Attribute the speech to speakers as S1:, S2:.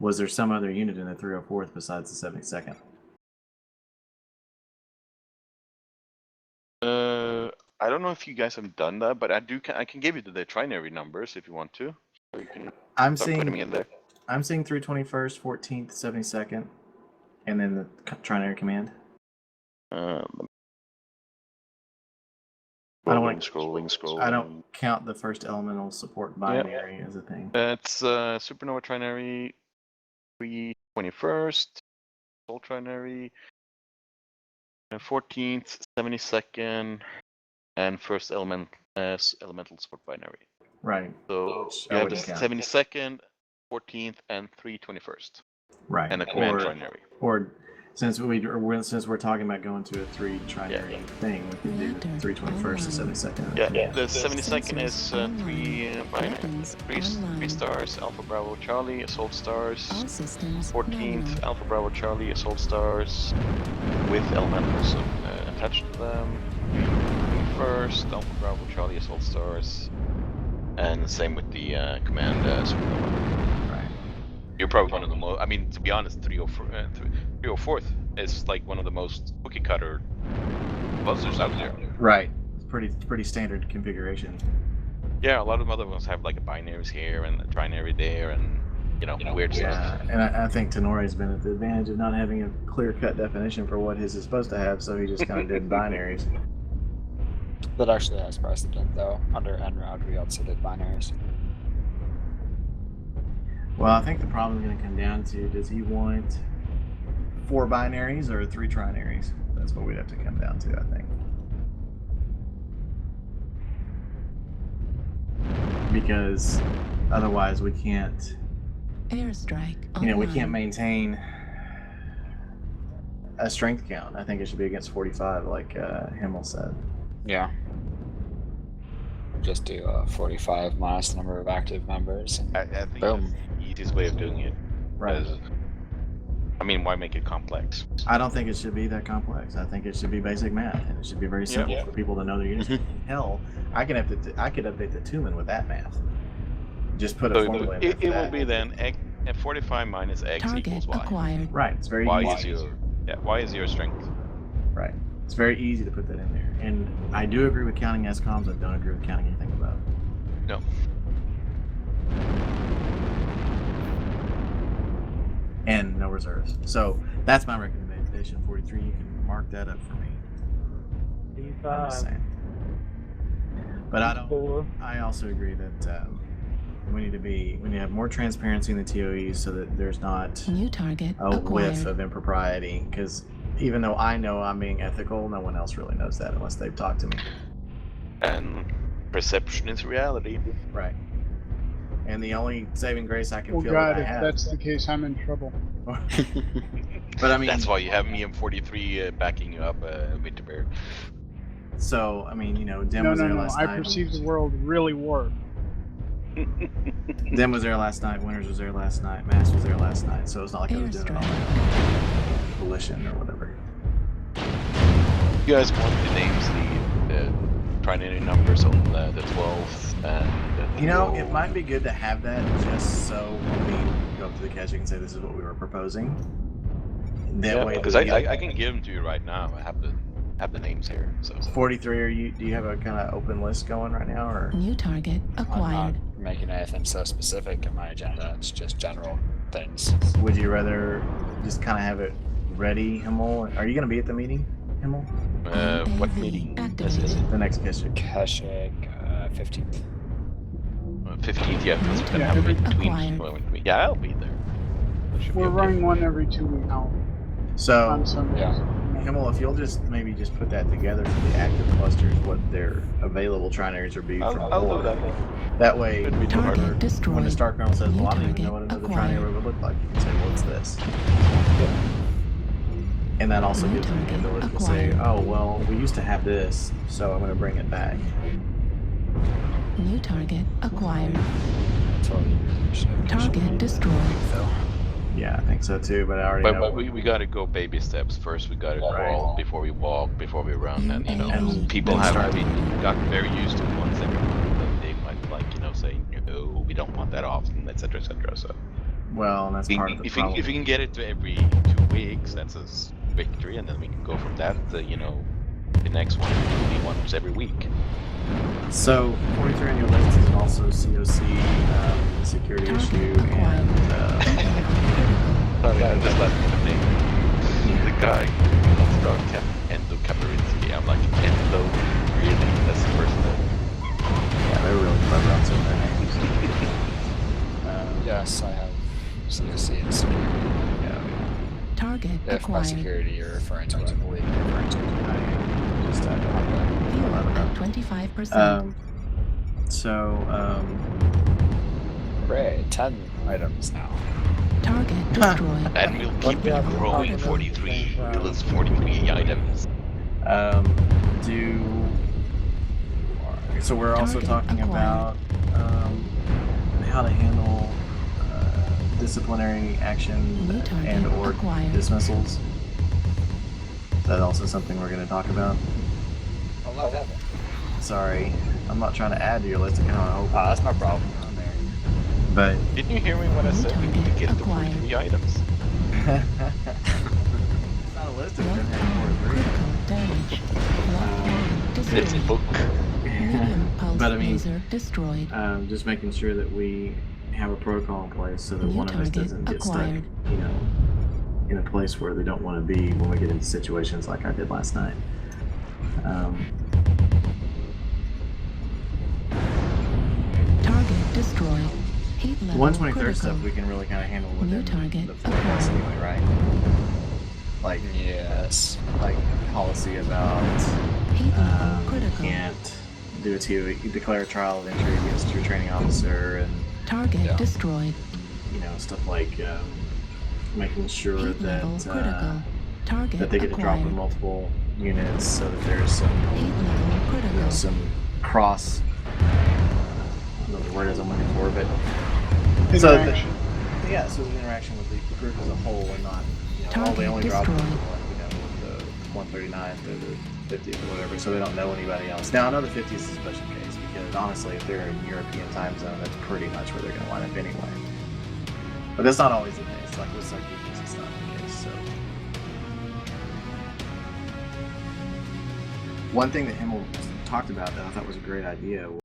S1: Was there some other unit in the 304th besides the 72nd?
S2: I don't know if you guys have done that, but I can give you the trinary numbers if you want to. So you can putting me in there.
S1: I'm seeing 321st, 14th, 72nd, and then the trinary command.
S2: Scrolling.
S1: I don't count the first elemental support binary as a thing.
S2: That's Supernova Trinary, 321st, Soul Trinary, 14th, 72nd, and first elemental support binary.
S1: Right.
S2: So you have the 72nd, 14th, and 321st.
S1: Right.
S2: And a command trinary.
S1: Or since we're talking about going to a 3 trinary thing, we can do 321st and 72nd.
S2: Yeah. The 72nd is 3 binary, 3 stars, Alpha Bravo Charlie, Assault stars. 14th, Alpha Bravo Charlie, Assault stars, with elementals attached to them. 21st, Alpha Bravo Charlie, Assault stars, and the same with the command Supernova.
S1: Right.
S2: You're probably one of the most. I mean, to be honest, 304th is like one of the most cookie cutter buzzers out there.
S1: Right. It's pretty standard configuration.
S2: Yeah, a lot of other ones have like a binaries here and a trinary there, and weird stuff.
S1: Yeah, and I think Tenori's been at the advantage of not having a clear-cut definition for what his is supposed to have, so he just kind of did binaries.
S3: That actually has precedent, though. Under NROD, we also did binaries.
S1: Well, I think the problem is going to come down to, does he want 4 binaries or 3 trinaries? That's what we'd have to come down to, I think. Because otherwise we can't...
S4: Airstrike.
S1: We can't maintain a strength count. I think it should be against 45, like Himmel said.
S3: Yeah. Just do 45 minus the number of active members. And
S2: I think
S3: boom.
S2: that's the easiest way of doing it.
S1: Right.
S2: I mean, why make it complex?
S1: I don't think it should be that complex. I think it should be basic math, and it should be very simple for people to know their units. Hell, I could update the Tumen with that math. Just put a formula in there for
S2: it
S1: that.
S2: will be then at 45 minus x
S4: Target
S2: equals y.
S4: acquired.
S1: Right. It's very
S2: Y
S1: easy.
S2: is your strength.
S1: Right. It's very easy to put that in there. And I do agree with counting SCOMs. I don't agree with counting anything above.
S2: No.
S1: And no reserves. So that's my recommendation. 43. You can mark that up for me. I'm just saying. But I also agree that we need to have more transparency in the TOEs so that there's not
S4: New target
S1: a
S4: acquired.
S1: whiff of impropriety. Because even though I know I'm being ethical, no one else really knows that unless they've talked to me.
S2: And perception is reality.
S1: Right. And the only saving grace I can feel
S5: God,
S1: that I
S5: if
S1: have.
S5: that's the case, I'm in trouble.
S1: But I mean,
S2: that's why you have me M43 backing you up, Winterberg.
S1: So I mean, Dem
S5: No,
S1: was there last
S5: I
S1: night.
S5: perceive the world really warped.
S1: Dem was there last night. Winters was there last night. Mass was there last night. So it's not like I was doing it on my volition or whatever.
S2: You guys want the names, the trinary numbers on the 12th and
S1: it might be good to have that just so when we go up to the catch, you can say this is what we were proposing. That way,
S2: because I can give them to you right now. I have the names here. So
S1: 43. Do you have a kind of open list going right now, or
S4: New target acquired.
S3: I'm not making anything so specific in my agenda. It's just general things.
S1: would you rather just kind of have it ready, Himmel? Are you going to be at the meeting, Himmel?
S2: what meeting? This is
S1: The next Keshik.
S3: Keshik, 15th.
S2: 15th, yeah, because it's gonna have
S4: Acquired.
S2: between. Yeah, I'll be there. That should be
S5: We're
S2: okay.
S5: running one every 2 weeks now
S1: So
S5: on Sundays.
S3: Yeah.
S1: Himmel, if you'll just maybe just put that together for the active clusters, what their available trinaries would be from
S2: I'll do that.
S1: That way,
S2: Shouldn't be too hard.
S4: Target destroyed.
S1: when the Star Colonel says,
S4: New
S1: well, I don't even know what
S4: target
S1: another
S4: acquired.
S1: trinary would look like, you can say, well, it's this. And that also
S4: New
S1: gives them the
S4: target
S1: ability to say,
S4: acquired.
S1: oh, well, we used to have this, so I'm going to bring it back.
S4: New target acquired.
S3: Totally.
S4: Target destroyed.
S1: Yeah, I think so too, but I already know.
S2: But we gotta go baby steps first. We gotta crawl before we walk, before we run, and
S1: And
S2: people
S1: then
S2: have
S1: start.
S2: gotten very used to ones that they might like, saying, no, we don't want that often, etc., etc. So
S1: Well, and that's part of the
S2: If
S1: problem.
S2: you can get it to every 2 weeks, that's a victory, and then we can go from that. You know, the next one will be once every week.
S1: So 43 on your list is also COC, security issue, and
S2: Sorry, I just left the name. The guy talks about endocaparity. I'm like, endo? Really? That's the first name.
S1: yeah, they're really clever on some of their names.
S3: Yes, I have COC and security.
S1: Yeah,
S4: Target
S3: If by
S4: acquired.
S3: security you're referring to, I believe you're referring to.
S1: I am just
S4: Fuel at 25%.
S3: Hooray, 10 items now.
S4: Target destroyed.
S2: And we'll keep
S4: Yeah,
S2: growing
S4: but-
S2: 43 till it's 43 items.
S1: So we're also
S4: Target
S1: talking
S4: acquired.
S1: about how to handle disciplinary action
S4: New target
S1: and or
S4: acquired.
S1: dismissals. Is that also something we're going to talk about?
S3: I'll let that happen.
S1: Sorry, I'm not trying to add to your list. I kind of hope.
S3: That's no problem on there.
S1: But
S2: Didn't you hear me when I said we need to get to 43 items?
S1: it's not a list of
S4: One
S1: 10
S4: critical damage. One
S2: It's a
S4: destroyed.
S2: book.
S4: Medium pulse
S1: But I mean,
S4: laser destroyed.
S1: just making sure that we have a protocol in place so that
S4: New
S1: one of us
S4: target
S1: doesn't get
S4: acquired.
S1: stuck, in a place where they don't want to be when we get into situations like I did last night.
S4: Target destroyed. Heat level
S1: 123rd
S4: critical.
S1: stuff we can really kind of handle within
S4: New target
S1: the 4 class
S4: acquired.
S1: anyway, right? Like,
S3: Yes.
S1: like policy about
S4: Heat level
S1: you
S4: critical.
S1: can't do it to you declare a trial of entry against your training officer and
S4: Target
S3: Yeah.
S4: destroyed.
S1: stuff like making sure
S4: Heat level
S1: that
S4: critical. Target
S1: that they get to drop in
S4: acquired.
S1: multiple units so that there's some
S4: Heat level critical.
S1: some cross I don't know what the word is I'm looking for, but so that,
S5: Interaction.
S1: yeah, so the interaction with the group as a whole and not
S4: Target
S1: they only drop
S4: destroyed.
S1: with the 139 or the 50 or whatever, so they don't know anybody else. Now I know the 50 is a special case because honestly if they're in European time zone that's pretty much where they're gonna line up anyway. But that's not always the case. Like with some people it's not the case. So one thing that Himmel talked about that I thought was a great idea